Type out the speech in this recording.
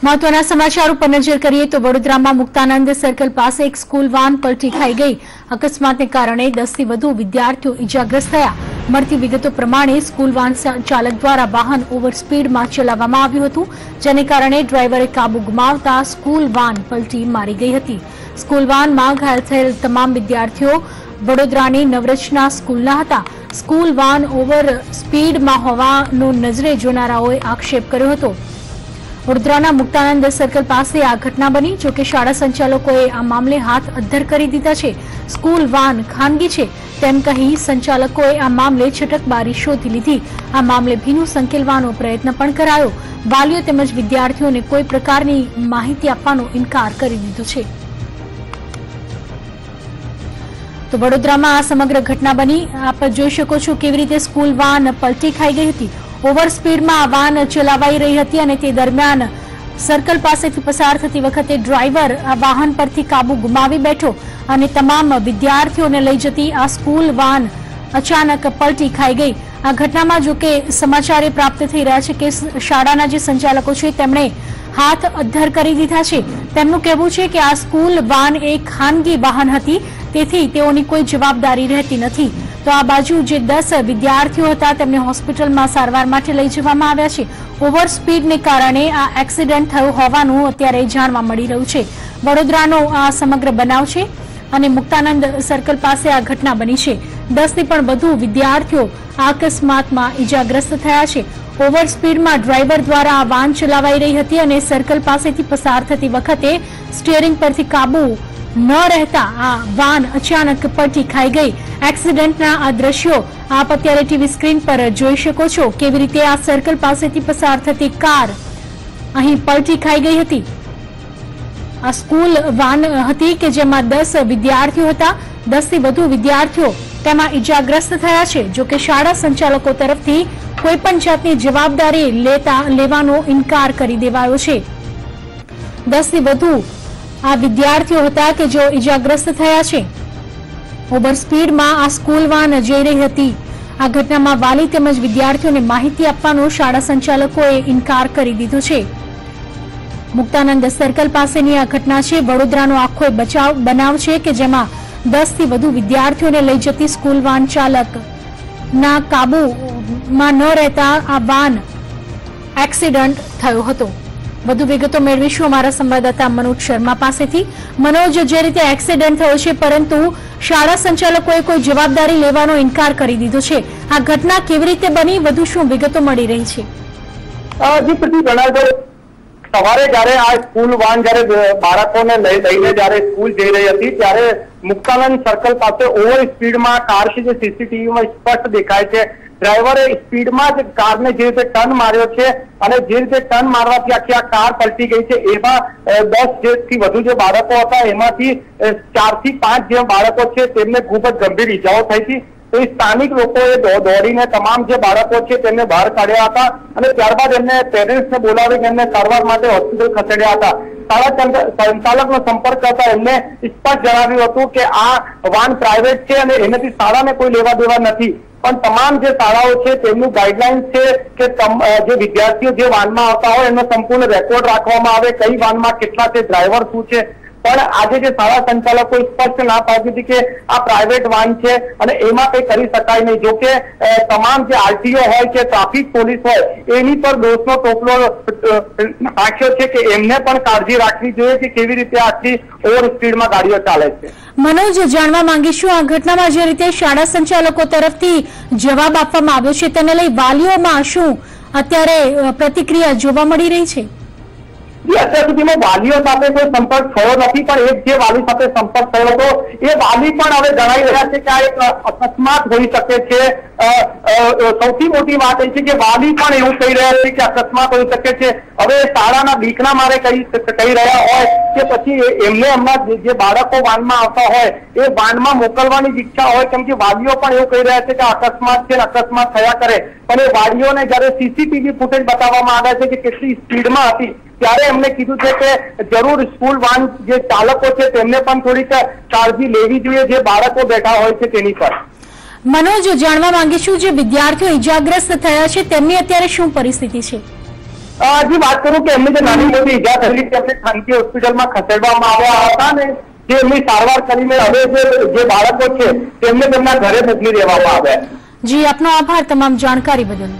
महत्वना समाचार पर नजर करिए तो वडोदरा में मुक्तानंद सर्कल पास एक स्कूल वान पलटी खाई गई। अकस्मात ने कारण 10 થી વધુ विद्यार्थीओ इजाग्रस्त थया। મળતી વિગતો પ્રમાણે સ્કૂલ વાન ચાલક દ્વારા વાહન ઓવર સ્પીડમાં ચલાવવામાં આવ્યું હતું, જેને કારણે ડ્રાઈવરે કાબુ ગુમાવતા સ્કૂલ વાન પલટી મારી ગઈ હતી। સ્કૂલ વાનમાં ઘાયલ થયેલ તમામ વિદ્યાર્થીઓ વડોદરાની નવરચના સ્કૂલના હતા। સ્કૂલ વાન ઓવર સ્પીડમાં હોવાનો નજરે જોનારાઓએ આક્ષેપ કર્યો હતો। વડોદરાના મુક્તાનંદ સર્કલ પાસે આ ઘટના બની, જોકે શાળા સંચાલકોએ આ મામલે હાથ અદ્ધર કરી દીધા છે। સ્કૂલ વાન ખાનગી છે તેમ કહી સંચાલકોએ આ મામલે છટકબારી શોધી લીધી। આ મામલે ભીનું સંકેલવાનો પ્રયત્ન પણ કરાયો। વાલીઓ તેમજ વિદ્યાર્થીઓને કોઈ પ્રકારની માહિતી આપવાનો ઇનકાર કરી દીધો છે। તો વડોદરામાં આ સમગ્ર ઘટના બની। આપ જોઈ શકો છો કેવી રીતે સ્કૂલ વાન પલટી ખાઈ ગઈ હતી। ઓવર સ્પીડમાં આ વાન ચલાવાઈ રહી હતી અને તે દરમિયાન સર્કલ પાસેથી પસાર થતી વખતે ડ્રાઈવર આ વાહન પરથી કાબુ ગુમાવી બેઠો અને તમામ વિદ્યાર્થીઓને લઈ જતી આ સ્કૂલ વાન અચાનક પલટી ખાઈ ગઈ। આ ઘટનામાં જો કે સમાચાર પ્રાપ્ત થઈ રહ્યા છે કે શાળાના જે સંચાલકો છે તેમણે હાથ અદ્ધર કરી દીધા છે। તેમનું કહેવું છે કે આ સ્કૂલ વાન એક ખાનગી વાહન હતી, તેથી તેઓની કોઈ જવાબદારી રહેતી નથી। તો આ બાજુ જે 10 વિદ્યાર્થીઓ હતા તેમને હોસ્પિટલમાં સારવાર માટે લઈ જવામાં આવ્યા છે। ઓવર સ્પીડને કારણે આ એક્સિડન્ટ થયો હોવાનું અત્યારે જાણવા મળી રહ્યું છે। વડોદરાનો આ સમગ્ર બનાવ છે અને મુક્તાનંદ સર્કલ પાસે આ ઘટના બની છે। 10 થી પણ વધુ વિદ્યાર્થીઓ આ અકસ્માતમાં ઇજાગ્રસ્ત થયા છે। ઓવર સ્પીડમાં ડ્રાઈવર દ્વારા આ વાન ચલાવાઈ રહી હતી અને સર્કલ પાસેથી પસાર થતી વખતે સ્ટીયરિંગ પરથી કાબુ ન રહેતા આ વાન અચાનક પલટી ખાઈ ગઈ। એક્સિડન્ટના આ દ્રશ્યો આપ અત્યારે ટીવી સ્ક્રીન પર જોઈ શકો છો કેવી રીતે આ સર્કલ પાસેથી પસાર થતી કાર અહીં પલટી ખાઈ ગઈ હતી। આ સ્કૂલ વાન હતી કે જેમાં 10 વિદ્યાર્થીઓ હતા। 10 થી વધુ વિદ્યાર્થીઓ તેમાં ઇજાગ્રસ્ત થયા છે। જો કે શાળા સંચાલકો તરફથી કોઈપણ જાતની જવાબદારી લેવાનો ઇનકાર કરી દેવાયો છે। 10 થી વધુ આ વિદ્યાર્થીઓ હતા કે જેઓ ઇજાગ્રસ્ત થયા છે। ઓવર સ્પીડમાં આ સ્કૂલ વાન જઈ રહી હતી। આ ઘટનામાં વાલી તેમજ વિદ્યાર્થીઓને માહિતી આપવાનો શાળા સંચાલકોએ ઇનકાર કરી દીધો છે। મુક્તાનંદ સર્કલ પાસેની આ ઘટના છે। વડોદરાનો આખો બનાવ છે કે જેમાં 10 થી વધુ વિદ્યાર્થીઓને લઈ જતી સ્કૂલ વાન ચાલકના કાબુમાં ન રહેતા આ વાન એક્સિડન્ટ થયો હતો। વધુ વિગતો મેળવીશું અમારા સંવાદદાતા મનોજ શર્મા પાસેથી। મનોજ, જે રીતે એક્સિડન્ટ થયો છે પરંતુ શાળા સંચાલકોએ કોઈ જવાબદારી લેવાનો ઇનકાર કરી દીધો છે, આ ઘટના કેવી રીતે બની, વધુ શું વિગતો મળી રહી છે? સવારે જયારે આ સ્કૂલ વાન જયારે બાળકોને લઈને જયારે સ્કૂલ જઈ રહી હતી ત્યારે મુક્તાનંદ સર્કલ પાસે ઓવર સ્પીડમાં કાર છે જે સીસીટીવીમાં સ્પષ્ટ દેખાય છે। ડ્રાઈવરે સ્પીડમાં જ કારને જે રીતે ટર્ન માર્યો છે અને જે રીતે ટર્ન મારવાથી આખી આ કાર પલટી ગઈ છે। એમાં 10 થી વધુ જે બાળકો હતા એમાંથી 4 થી 5 જે બાળકો છે તેમને ખૂબ જ ગંભીર ઈજાઓ થઈ હતી। તો એ સ્થાનિક લોકોએ દોડીને તમામ જે બાળકો છે તેમને બહાર કાઢ્યા હતા અને ત્યારબાદ એમને પેરેન્ટ્સને બોલાવીને એમને સારવાર માટે હોસ્પિટલ ખસેડ્યા હતા। શાળા સંચાલકનો સંપર્ક કરતા એમને સ્પષ્ટ જણાવ્યું હતું કે આ વાન પ્રાઇવેટ છે અને એનાથી શાળાને કોઈ લેવા દેવા નથી, પણ તમામ જે શાળાઓ છે તેમનું ગાઈડલાઇન છે કે જે વિદ્યાર્થીઓ જે વાનમાં આવતા હોય એનો સંપૂર્ણ રેકોર્ડ રાખવામાં આવે, કઈ વાનમાં કેટલા છે, ડ્રાઈવર શું છે। પણ આજે જે શાળા સંચાલકો સ્પષ્ટ ના પાડી હતી કે આ પ્રાઇવેટ વાન છે અને એમાં કંઈ કરી શકાય નહીં। જો કે તમામ જે આરટીઓ હોય કે ટ્રાફિક પોલીસ હોય એની પર દોષનો ટોપલો નાખ્યો છે કે એમને પણ કાળજી રાખવી જોઈએ કે કેવી રીતે આટલી ઓવર સ્પીડમાં ગાડીઓ ચાલે છે। મનોજ, જાણવા માંગીશું આ ઘટનામાં જે રીતે શાળા સંચાલકો તરફથી જવાબ આપવામાં આવ્યો છે તેને લઈ વાલીઓમાં શું અત્યારે પ્રતિક્રિયા જોવા મળી રહી છે? અત્યાર સુધીમાં વાલીઓ સાથે કોઈ સંપર્ક થયો નથી, પણ એક જે વાલી સાથે સંપર્ક થયો હતો એ વાલી પણ હવે જણાવી રહ્યા છે કે આ એક અકસ્માત હોઈ શકે છે। સૌથી મોટી વાત એ છે કે વાલી પણ એવું કહી રહ્યા છે કે અકસ્માત હોઈ શકે છે। હવે શાળાના બીકના મારે કહી રહ્યા હોય કે પછી એમને એમના જે બાળકો વાનમાં આવતા હોય એ વાનમાં મોકલવાની ઈચ્છા હોય, કેમ કે વાલીઓ પણ એવું કહી રહ્યા છે કે અકસ્માત છે, અકસ્માત થયા કરે, પણ એ વાલીઓને જયારે સીસીટીવી ફૂટેજ બતાવવામાં આવ્યા છે કે કેટલી સ્પીડમાં હતી ત્યારે એમને કીધું છે કે જરૂર સ્કૂલ વાન જે ચાલકો છે તેમને પણ થોડીક કાળજી લેવી જોઈએ જે બાળકો બેઠા હોય છે તેની પર। મનોજ, જાણવા માંગીશું જે વિદ્યાર્થીઓ ઇજાગ્રસ્ત થયા છે તેમની અત્યારે શું પરિસ્થિતિ છે? હજી વાત કરું કે એમની જે નાની મોટી ઈજા થયેલી તેમને ખાનગી હોસ્પિટલમાં ખસેડવામાં આવ્યા હતા ને જે એમની સારવાર કરીને હવે જે બાળકો છે તેમને તેમના ઘરે મોકલી દેવામાં આવ્યા. જી, આપનો આભાર તમામ જાણકારી બદલ.